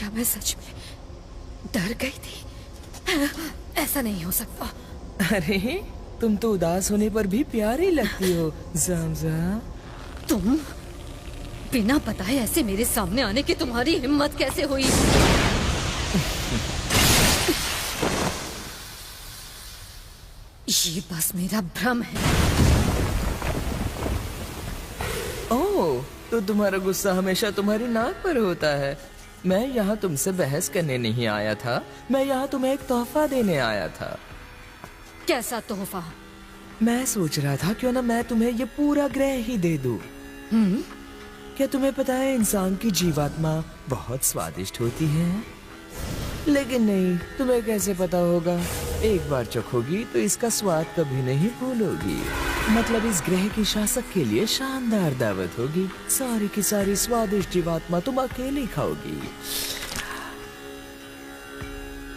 क्या मैं सच में डर गई थी? ऐसा नहीं हो सकता। अरे तुम तो उदास होने पर भी प्यारी लगती हो ज़मज़म। तुम बिना बताए ऐसे मेरे सामने आने की तुम्हारी हिम्मत कैसे हुई? ये बस मेरा भ्रम है। ओह, तो तुम्हारा गुस्सा हमेशा तुम्हारी नाक पर होता है। मैं यहाँ तुमसे बहस करने नहीं आया था, मैं यहाँ तुम्हें एक तोहफा देने आया था। कैसा तोहफा? मैं सोच रहा था क्यों ना मैं तुम्हें ये पूरा ग्रह ही दे दूं। क्या तुम्हें पता है इंसान की जीवात्मा बहुत स्वादिष्ट होती है? लेकिन नहीं, तुम्हें कैसे पता होगा? एक बार चखोगी तो इसका स्वाद कभी नहीं भूलोगी। मतलब इस ग्रह की शासक के लिए शानदार दावत होगी। सारी की सारी स्वादिष्ट जीवात्मा तुम अकेले खाओगी।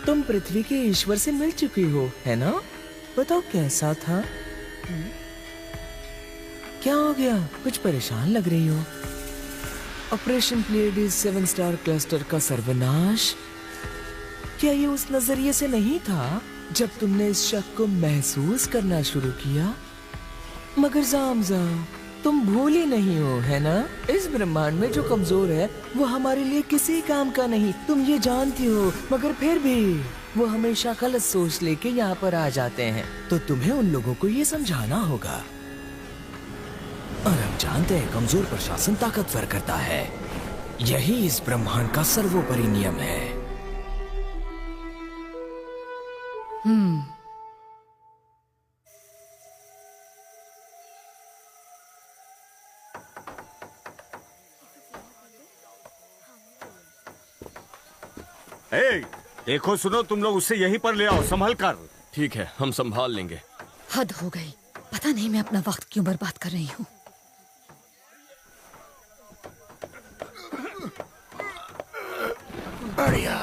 तुम पृथ्वी के ईश्वर से मिल चुकी हो, है ना? बताओ कैसा था? क्या हो गया? कुछ परेशान लग रही हो। ऑपरेशन प्लेडिस 7 स्टार क्लस्टर का सर्वनाश, क्या ये उस नजरिए से नहीं था जब तुमने इस शक को महसूस करना शुरू किया? मगर ज़मज़म, तुम भूली नहीं हो, है ना? इस ब्रह्मांड में जो कमजोर है वो हमारे लिए किसी काम का नहीं, तुम ये जानती हो। मगर फिर भी वो हमेशा गलत सोच लेके यहाँ पर आ जाते हैं। तो तुम्हें उन लोगों को ये समझाना होगा। और हम जानते हैं कमजोर प्रशासन ताकतवर करता है। यही इस ब्रह्मांड का सर्वोपरि नियम है। देखो सुनो, तुम लोग उससे यहीं पर ले आओ, संभल कर। ठीक है, हम संभाल लेंगे। हद हो गई। पता नहीं मैं अपना वक्त क्यों बर्बाद कर रही हूँ। बढ़िया।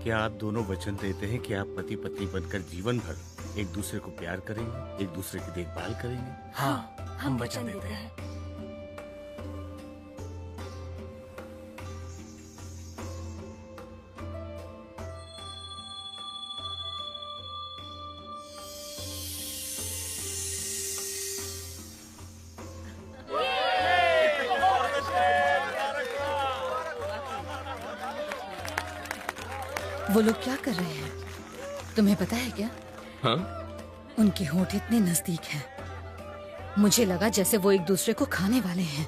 क्या आप दोनों वचन देते हैं कि आप पति पत्नी बनकर जीवन भर एक दूसरे को प्यार करेंगे, एक दूसरे की देखभाल करेंगे? हाँ, हम वचन देते हैं। वो लोग क्या कर रहे हैं तुम्हें पता है क्या? हाँ? उनके होंठ इतने नजदीक हैं, मुझे लगा जैसे वो एक दूसरे को खाने वाले हैं।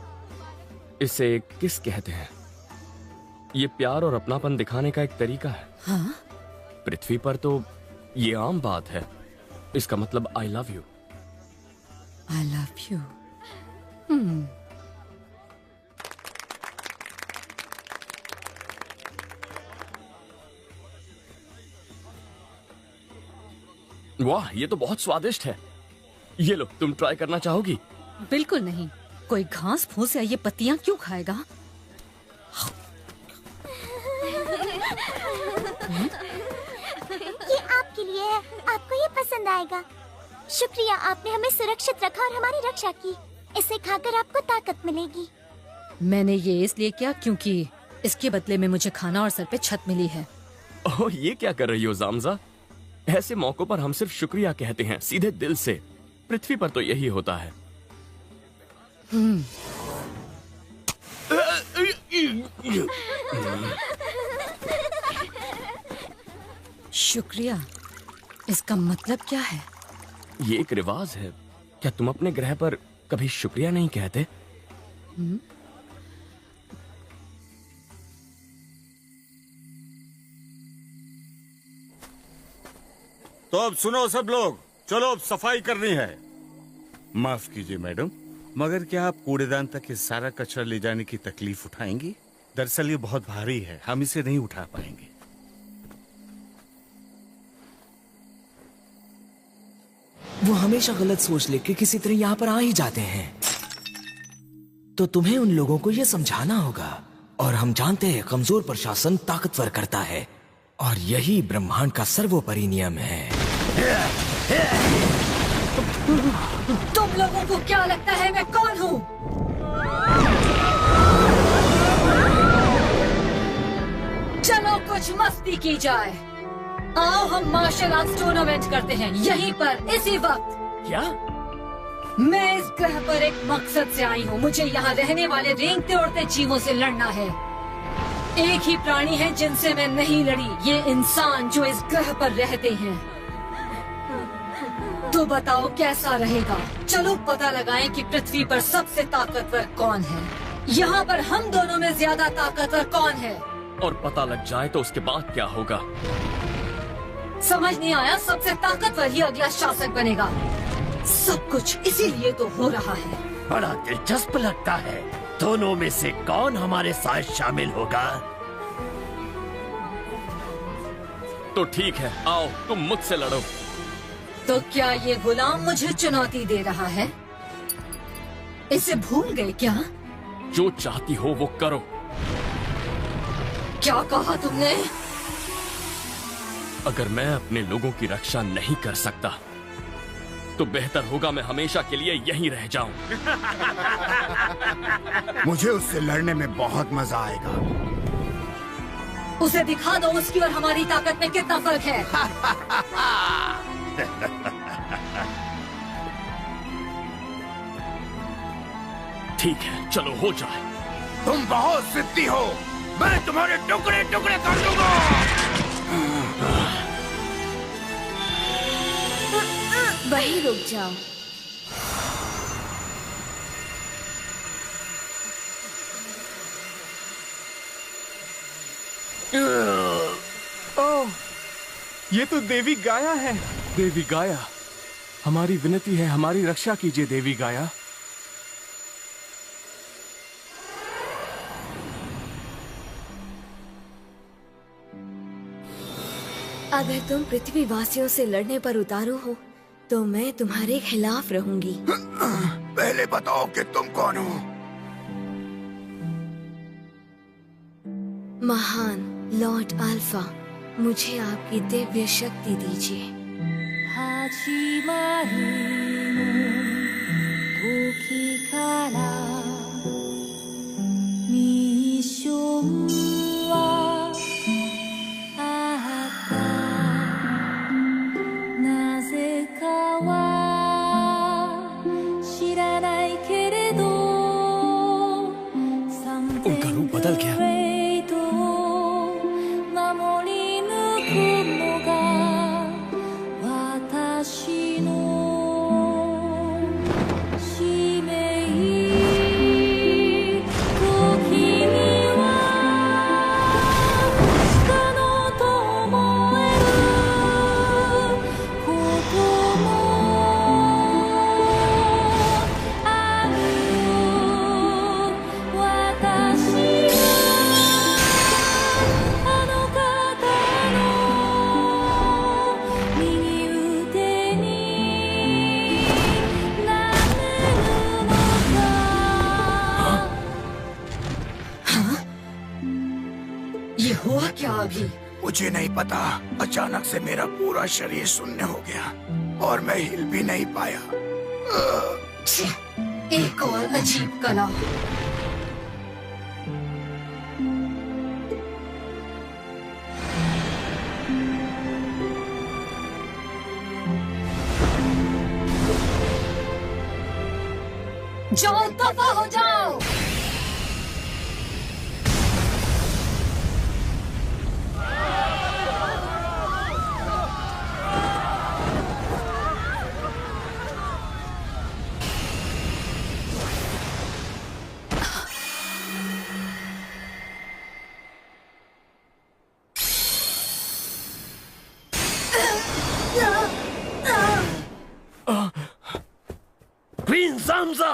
इसे किस कहते हैं? ये प्यार और अपनापन दिखाने का एक तरीका है। हाँ? पृथ्वी पर तो ये आम बात है। इसका मतलब I love you. I love you. वाह, ये तो बहुत स्वादिष्ट है। ये लो, तुम ट्राई करना चाहोगी? बिल्कुल नहीं। कोई घास फूस या ये पत्तियां क्यों खाएगा? ये आपके लिए है, आपको ये पसंद आएगा। शुक्रिया, आपने हमें सुरक्षित रखा और हमारी रक्षा की। इसे खाकर आपको ताकत मिलेगी। मैंने ये इसलिए किया क्योंकि इसके बदले में मुझे खाना और सर पे छत मिली है। ओह, ये क्या कर रही हो ज़मज़ा? ऐसे मौकों पर हम सिर्फ शुक्रिया कहते हैं, सीधे दिल से। पृथ्वी पर तो यही होता है। शुक्रिया, इसका मतलब क्या है? ये एक रिवाज है। क्या तुम अपने ग्रह पर कभी शुक्रिया नहीं कहते? तो अब सुनो सब लोग, चलो अब सफाई करनी है। माफ कीजिए मैडम, मगर क्या आप कूड़ेदान तक ये सारा कचरा ले जाने की तकलीफ उठाएंगी? दरअसल ये बहुत भारी है, हम इसे नहीं उठा पाएंगे। वो हमेशा गलत सोच लेके किसी तरह यहाँ पर आ ही जाते हैं। तो तुम्हें उन लोगों को ये समझाना होगा। और हम जानते हैं कमजोर प्रशासन ताकतवर करता है, और यही ब्रह्मांड का सर्वोपरि नियम है। तुम लोगों को क्या लगता है मैं कौन हूँ? चलो कुछ मस्ती की जाए। आओ हम मार्शल आर्ट्स टूर्नामेंट करते हैं यहीं पर इसी वक्त। क्या? मैं इस ग्रह पर एक मकसद से आई हूँ। मुझे यहाँ रहने वाले रेंगते उड़ते जीवों से लड़ना है। एक ही प्राणी है जिनसे मैं नहीं लड़ी, ये इंसान जो इस ग्रह पर रहते हैं। तो बताओ कैसा रहेगा? चलो पता लगाएं कि पृथ्वी पर सबसे ताकतवर कौन है। यहाँ पर हम दोनों में ज्यादा ताकतवर कौन है? और पता लग जाए तो उसके बाद क्या होगा? समझ नहीं आया? सबसे ताकतवर ही अगला शासक बनेगा। सब कुछ इसीलिए तो हो रहा है। बड़ा दिलचस्प लगता है। दोनों में से कौन हमारे साथ शामिल होगा? तो ठीक है, आओ तुम मुझसे लड़ो। तो क्या ये गुलाम मुझे चुनौती दे रहा है? इसे भूल गए क्या? जो चाहती हो वो करो। क्या कहा तुमने? अगर मैं अपने लोगों की रक्षा नहीं कर सकता तो बेहतर होगा मैं हमेशा के लिए यहीं रह जाऊं। मुझे उससे लड़ने में बहुत मजा आएगा। उसे दिखा दो उसकी और हमारी ताकत में कितना फर्क है। ठीक है, चलो हो जाए। तुम बहुत जिद्दी हो। मैं तुम्हारे टुकड़े टुकड़े कर दूंगा। वहीं रुक जाओ। ओह, ये तो देवी गाया है। देवी गाया, हमारी विनती है, हमारी रक्षा कीजिए देवी गाया। अगर तुम पृथ्वीवासियों से लड़ने पर उतारू हो तो मैं तुम्हारे खिलाफ रहूंगी। पहले बताओ कि तुम कौन हो? महान लॉर्ड अल्फा, मुझे आपकी दिव्य शक्ति दीजिए। उनका रूप बदल गया। ये हुआ क्या अभी? मुझे नहीं पता। अचानक से मेरा पूरा शरीर शून्य हो गया और मैं हिल भी नहीं पाया। छी, एक और अजीब कला। जाओ, दफा हो जाओ। क्वीन ज़ामज़ा!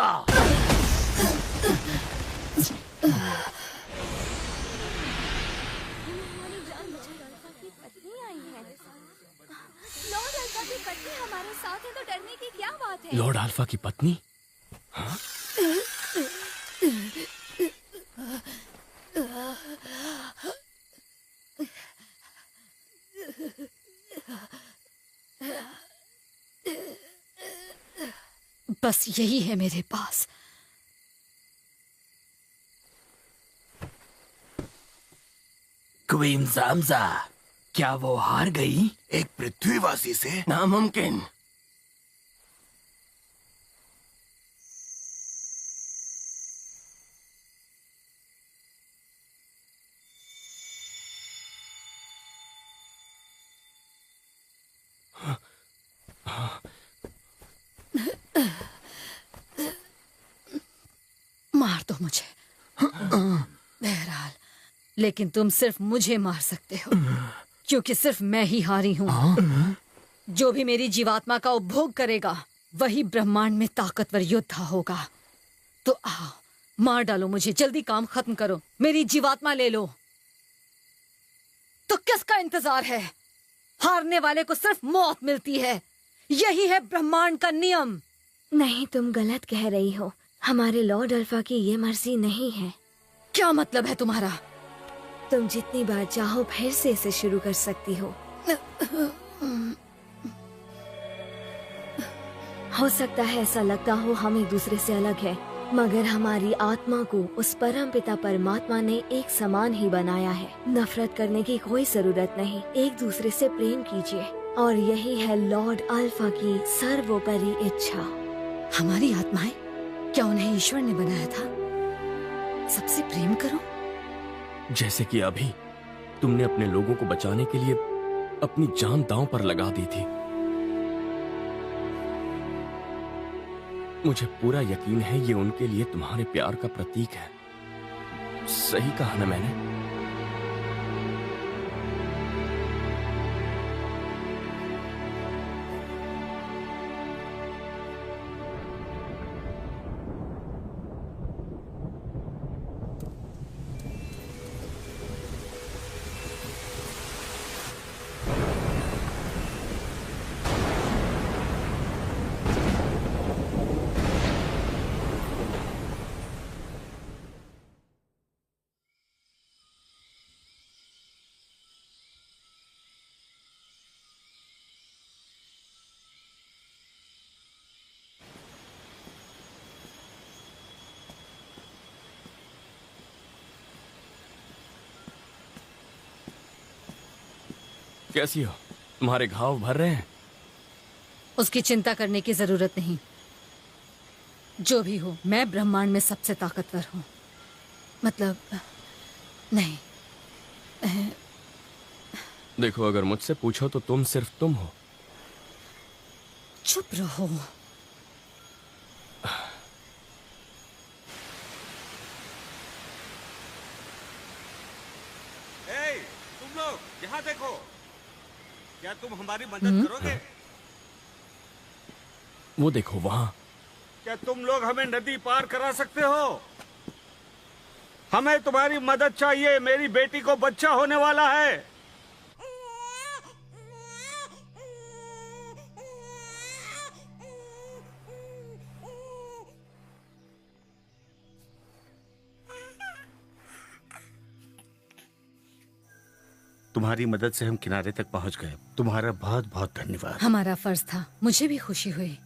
लॉर्ड अल्फा की पत्नी हमारे साथ है तो डरने की क्या बात है? लॉर्ड अल्फा की पत्नी? हाँ? बस यही है मेरे पास। क्वीन जामजा, क्या वो हार गई? एक पृथ्वीवासी से? नामुमकिन। मार दो मुझे। बहरहाल, लेकिन तुम सिर्फ मुझे मार सकते हो, क्योंकि सिर्फ मैं ही हारी हूँ। जो भी मेरी जीवात्मा का उपभोग करेगा वही ब्रह्मांड में ताकतवर योद्धा होगा। तो आओ, मार डालो मुझे, जल्दी काम खत्म करो, मेरी जीवात्मा ले लो। तो किसका इंतजार है? हारने वाले को सिर्फ मौत मिलती है। यही है ब्रह्मांड का नियम। नहीं, तुम गलत कह रही हो। हमारे लॉर्ड अल्फा की ये मर्जी नहीं है। क्या मतलब है तुम्हारा? तुम जितनी बार चाहो फिर से इसे शुरू कर सकती हो। हो सकता है ऐसा लगता हो हम एक दूसरे से अलग है, मगर हमारी आत्मा को उस परम पिता परमात्मा ने एक समान ही बनाया है। नफरत करने की कोई जरूरत नहीं, एक दूसरे से प्रेम कीजिए, और यही है लॉर्ड अल्फा की सर्वोपरि इच्छा। हमारी आत्माएं, क्या उन्हें ईश्वर ने बनाया था? सबसे प्रेम करो। जैसे कि अभी तुमने अपने लोगों को बचाने के लिए अपनी जान दांव पर लगा दी थी। मुझे पूरा यकीन है ये उनके लिए तुम्हारे प्यार का प्रतीक है। सही कहा ना मैंने? कैसी हो? तुम्हारे घाव भर रहे हैं? उसकी चिंता करने की जरूरत नहीं। जो भी हो, मैं ब्रह्मांड में सबसे ताकतवर हूँ। मतलब नहीं। देखो, अगर मुझसे पूछो तो तुम सिर्फ तुम हो। चुप रहो। तुम लोग यहाँ देखो, क्या तुम हमारी मदद करोगे? वो देखो वहां। क्या तुम लोग हमें नदी पार करा सकते हो? हमें तुम्हारी मदद चाहिए, मेरी बेटी को बच्चा होने वाला है। तुम्हारी मदद से हम किनारे तक पहुंच गए। तुम्हारा बहुत बहुत धन्यवाद। हमारा फर्ज था, मुझे भी खुशी हुई।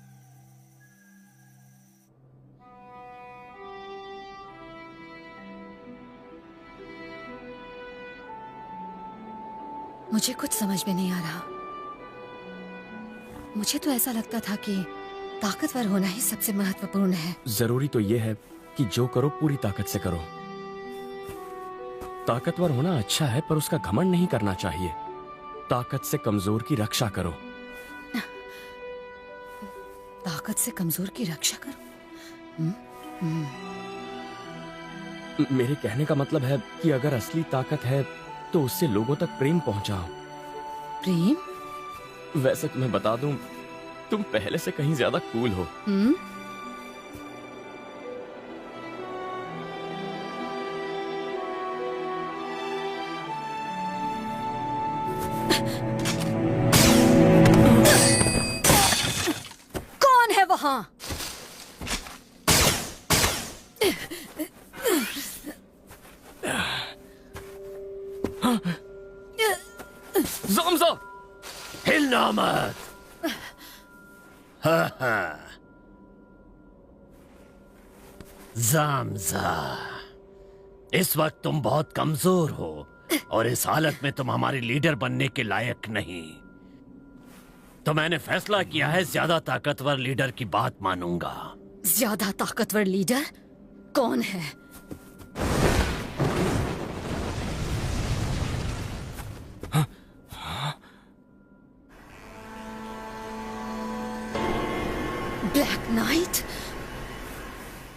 मुझे कुछ समझ में नहीं आ रहा। मुझे तो ऐसा लगता था कि ताकतवर होना ही सबसे महत्वपूर्ण है। जरूरी तो यह है कि जो करो पूरी ताकत से करो। ताकतवर होना अच्छा है, पर उसका घमंड नहीं करना चाहिए। ताकत से कमजोर की रक्षा करो। ताकत से कमजोर की रक्षा करो? मेरे कहने का मतलब है कि अगर असली ताकत है तो उससे लोगों तक प्रेम पहुंचाओ। प्रेम? वैसे तुम्हें बता दूं, तुम पहले से कहीं ज्यादा कूल हो। कौन है वहां? ज़ामज़ा! हिलना मत। जामजा, इस वक्त तुम बहुत कमजोर हो और इस हालत में तुम हमारी लीडर बनने के लायक नहीं। तो मैंने फैसला किया है ज्यादा ताकतवर लीडर की बात मानूंगा। ज्यादा ताकतवर लीडर कौन है? ब्लैक नाइट,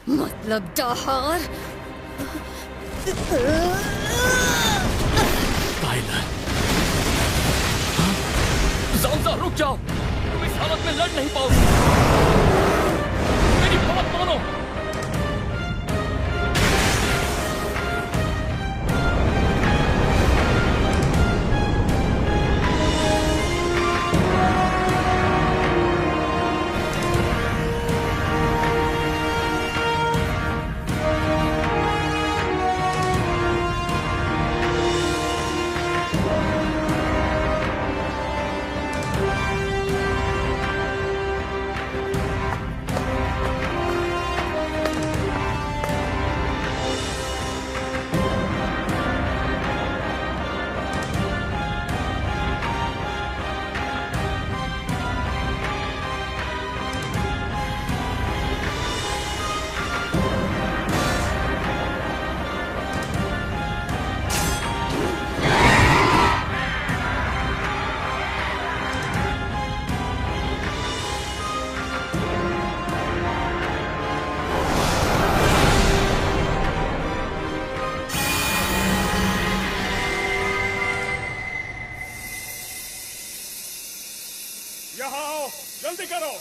मतलब डाहार। टाइलर, ज़ामज़ा रुक जाओ, तुम इस हालत में लड़ नहीं पाओगे। मेरी बात मानो। यहाँ आओ, जल्दी करो।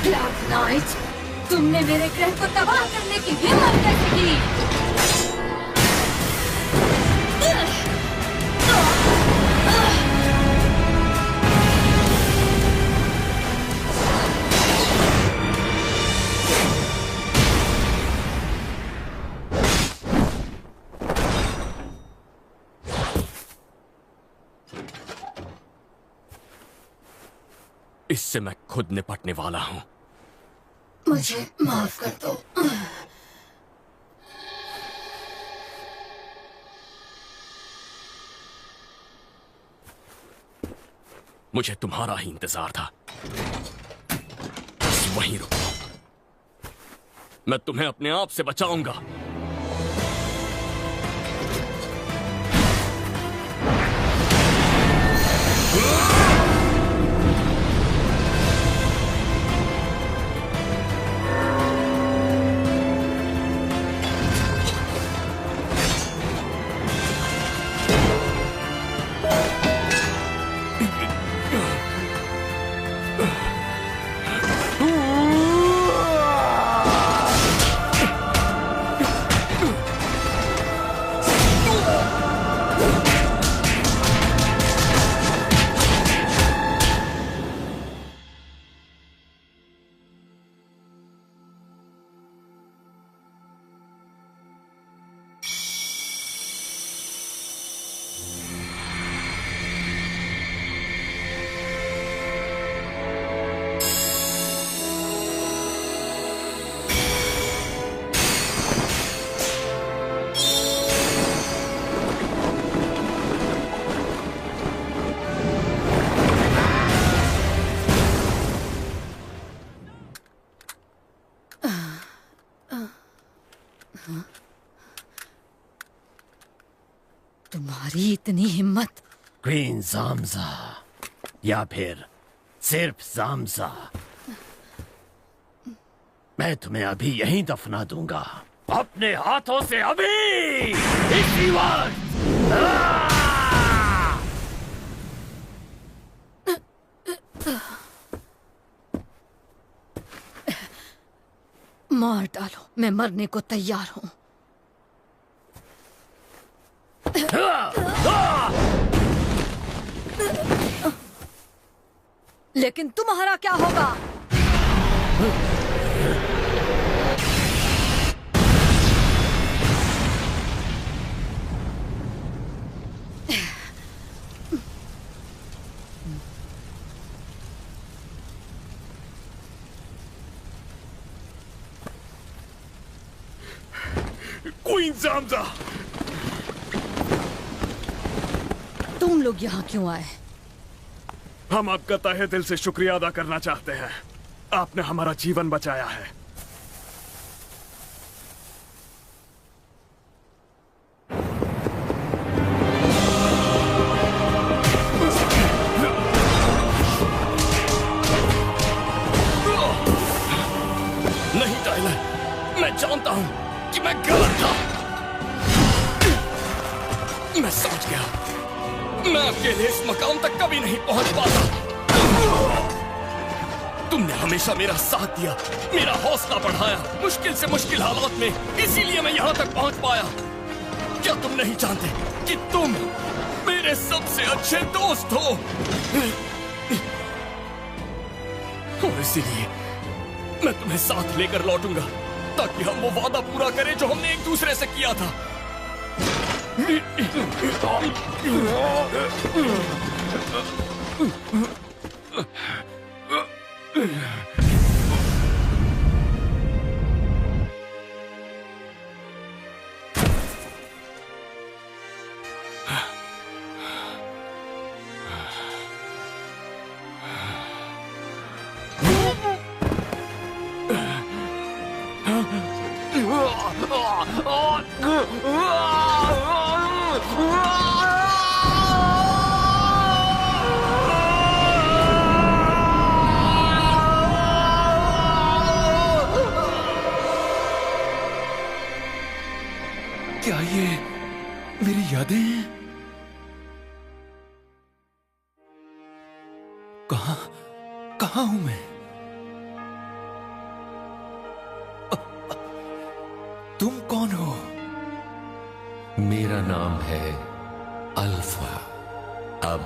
ब्लैक नाइट, तुमने मेरे ग्रह को तबाह करने की हिम्मत कैसे की? इससे मैं खुद निपटने वाला हूं। मुझे माफ कर दो। मुझे तुम्हारा ही इंतजार था। बस वहीं रुको, मैं तुम्हें अपने आप से बचाऊंगा। तुम्हारी इतनी हिम्मत? क्वीन जामजा या फिर सिर्फ जामजा, मैं तुम्हें अभी यहीं दफना दूंगा, अपने हाथों से, अभी इसी वक्त। मैं मरने को तैयार हूं। लेकिन तुम्हारा क्या होगा? क्वीन ज़ामज़ा, तुम लोग यहाँ क्यों आए? हम आपका तहे दिल से शुक्रिया अदा करना चाहते हैं। आपने हमारा जीवन बचाया है। नहीं टाइलर, मैं जानता हूं कि मैं गलत था। मैं समझ गया, मैं अकेले इस मकाम तक कभी नहीं पहुंच पाता। तुमने हमेशा मेरा साथ दिया, मेरा हौसला बढ़ाया मुश्किल से मुश्किल हालात में, इसीलिए मैं यहां तक पहुंच पाया। क्या तुम नहीं जानते कि तुम मेरे सबसे अच्छे दोस्त हो? और इसीलिए मैं तुम्हें साथ लेकर लौटूंगा ताकि हम वो वादा पूरा करें जो हमने एक दूसरे से किया था। क्या ये मेरी यादें हैं? कहां हूं मैं? तुम कौन हो? मेरा नाम है अल्फा। अब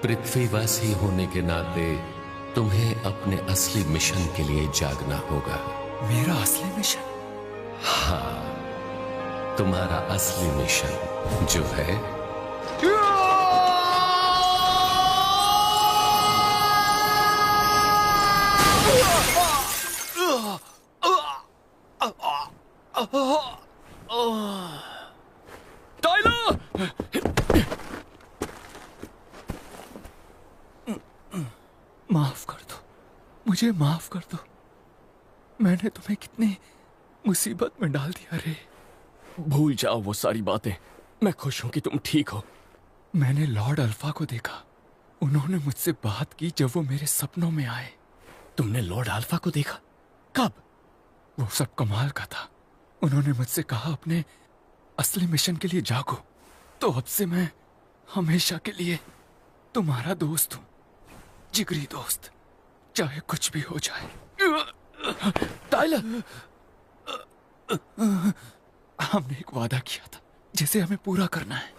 पृथ्वीवासी होने के नाते तुम्हें अपने असली मिशन के लिए जागना होगा। मेरा असली मिशन? हाँ, तुम्हारा असली मिशन जो है टाइलर! माफ कर दो, मुझे माफ कर दो। मैंने तुम्हें कितनी मुसीबत में डाल दिया रे। भूल जाओ वो सारी बातें। मैं खुश हूं कि तुम ठीक हो। मैंने लॉर्ड अल्फा को देखा। उन्होंने मुझसे बात की जब वो मेरे सपनों में आए। तुमने लॉर्ड अल्फा को देखा? कब? वो सब कमाल का था। उन्होंने मुझसे कहा अपने असली मिशन के लिए जागो। तो अब से मैं हमेशा के लिए तुम्हारा दोस्त हूं, जिगरी दोस्त, चाहे कुछ भी हो जाए। टाइलर! हमने एक वादा किया था जिसे हमें पूरा करना है।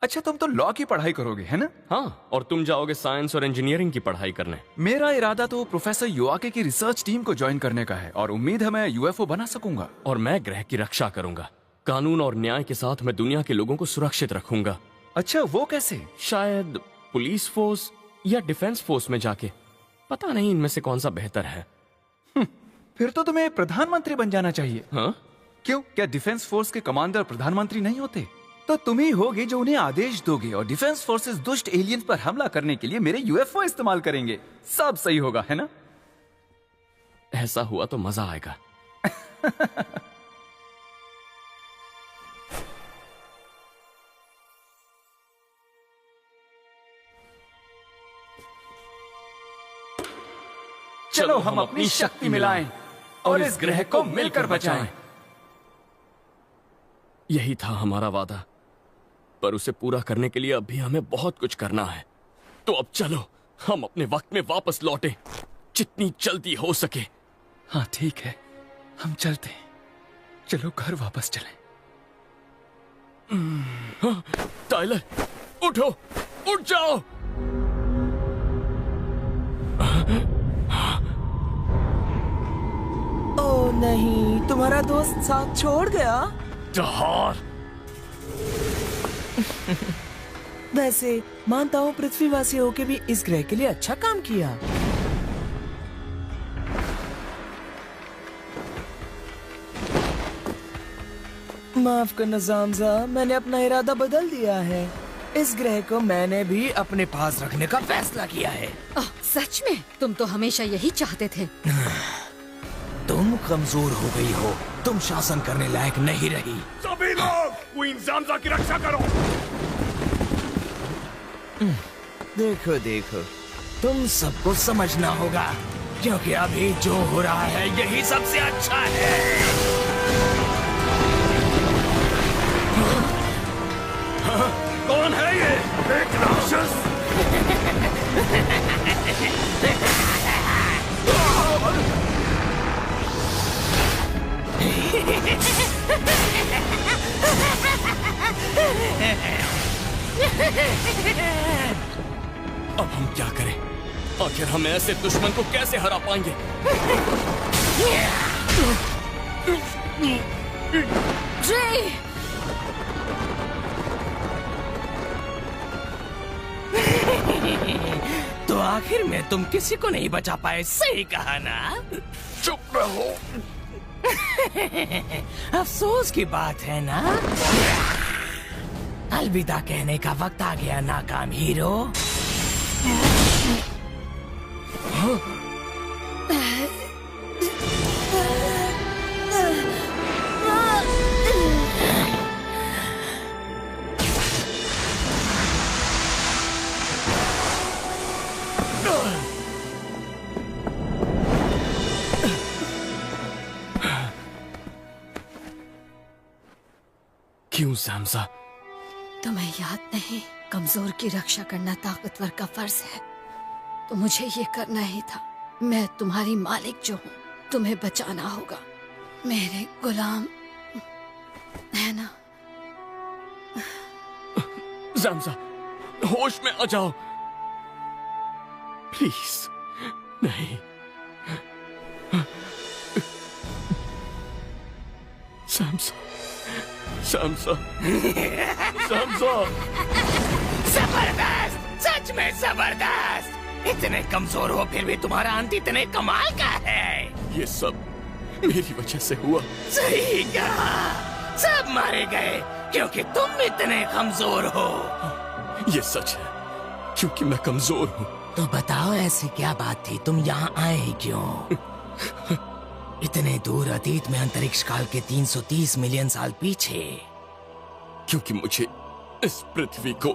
अच्छा, तुम तो लॉ की पढ़ाई करोगे, है ना? हाँ, और तुम जाओगे साइंस और इंजीनियरिंग की पढ़ाई करने। मेरा इरादा तो प्रोफेसर योआके की रिसर्च टीम को ज्वाइन करने का है और उम्मीद है मैं यूएफओ बना सकूंगा। और मैं ग्रह की रक्षा करूंगा। कानून और न्याय के साथ मैं दुनिया के लोगों को सुरक्षित रखूंगा। अच्छा, वो कैसे? शायद पुलिस फोर्स या डिफेंस फोर्स में जाके। पता नहीं इनमें से कौन सा बेहतर है। फिर तो तुम्हें प्रधानमंत्री बन जाना चाहिए। हाँ? क्यों, क्या डिफेंस फोर्स के कमांडर प्रधानमंत्री नहीं होते? तो तुम ही होगे जो उन्हें आदेश दोगे और डिफेंस फोर्सेस दुष्ट एलियन पर हमला करने के लिए मेरे यूएफओ इस्तेमाल करेंगे। सब सही होगा, है ना? ऐसा हुआ तो मजा आएगा। चलो हम अपनी शक्ति मिलाएं और इस ग्रह को मिलकर बचाएं। यही था हमारा वादा, पर उसे पूरा करने के लिए अभी हमें बहुत कुछ करना है। तो अब चलो हम अपने वक्त में वापस लौटें, जितनी जल्दी हो सके। हाँ ठीक है, हम चलते हैं। चलो घर वापस चलें। टाइलर, उठो, उठ जाओ। ओ नहीं, तुम्हारा दोस्त साथ छोड़ गया। जहार, वैसे मानता हूँ पृथ्वीवासी होके भी इस ग्रह के लिए अच्छा काम किया। माफ करना जामजा, मैंने अपना इरादा बदल दिया है। इस ग्रह को मैंने भी अपने पास रखने का फैसला किया है। सच में? तुम तो हमेशा यही चाहते थे। तुम कमजोर हो गई हो, तुम शासन करने लायक नहीं रही। सभी लोग क्वीन जामजा की रक्षा करो। देखो देखो, तुम सबको समझना होगा, क्योंकि अभी जो हो रहा है यही सबसे अच्छा है। कौन है ये? एक राक्षस। अब हम क्या करें? आखिर हम ऐसे दुश्मन को कैसे हरा पाएंगे? तो आखिर में तुम किसी को नहीं बचा पाए, सही कहा ना? चुप रहो। अफसोस की बात है ना? अलविदा कहने का वक्त आ गया नाकाम हीरो। क्यों जामजा? तुम्हें याद नहीं, कमजोर की रक्षा करना ताकतवर का फर्ज है। तो मुझे ये करना ही था। मैं तुम्हारी मालिक जो हूँ, तुम्हें बचाना होगा। मेरे गुलाम है ना? जामजा, होश में आ जाओ प्लीज। नहीं, जामजा, जामजा, जामजा। जबरदस्त, सच में जबरदस्त। इतने कमजोर हो फिर भी तुम्हारा अंत इतने कमाल का है। ये सब मेरी वजह से हुआ। सही कहा, सब मारे गए क्योंकि तुम इतने कमजोर हो। ये सच है, क्योंकि मैं कमजोर हूँ। तो बताओ ऐसी क्या बात थी, तुम यहाँ आए ही क्यों? इतने दूर अतीत में, अंतरिक्ष काल के 330 मिलियन साल पीछे। क्योंकि मुझे इस पृथ्वी को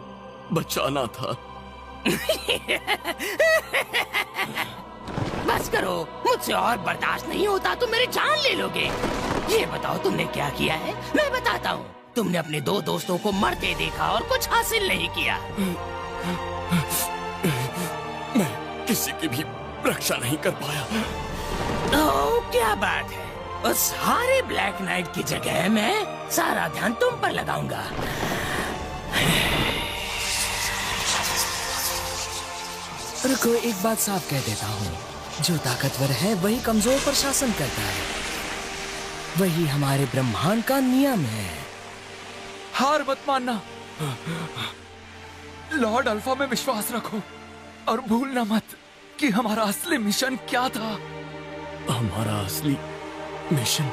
बचाना था। बस करो, मुझसे और बर्दाश्त नहीं होता तो मेरी जान ले लोगे। ये बताओ तुमने क्या किया है? मैं बताता हूँ। तुमने अपने दो दोस्तों को मरते देखा और कुछ हासिल नहीं किया। मैं किसी की भी रक्षा नहीं कर पाया। ओह, क्या बात है। उस सारे ब्लैक नाइट की जगह मैं सारा ध्यान तुम पर लगाऊंगा। रुको, एक बात साफ कह देता हूँ, जो ताकतवर है वही कमजोर पर शासन करता है। वही हमारे ब्रह्मांड का नियम है। हार मत मानना, लॉर्ड अल्फा में विश्वास रखो और भूलना मत कि हमारा असली मिशन क्या था। हमारा असली मिशन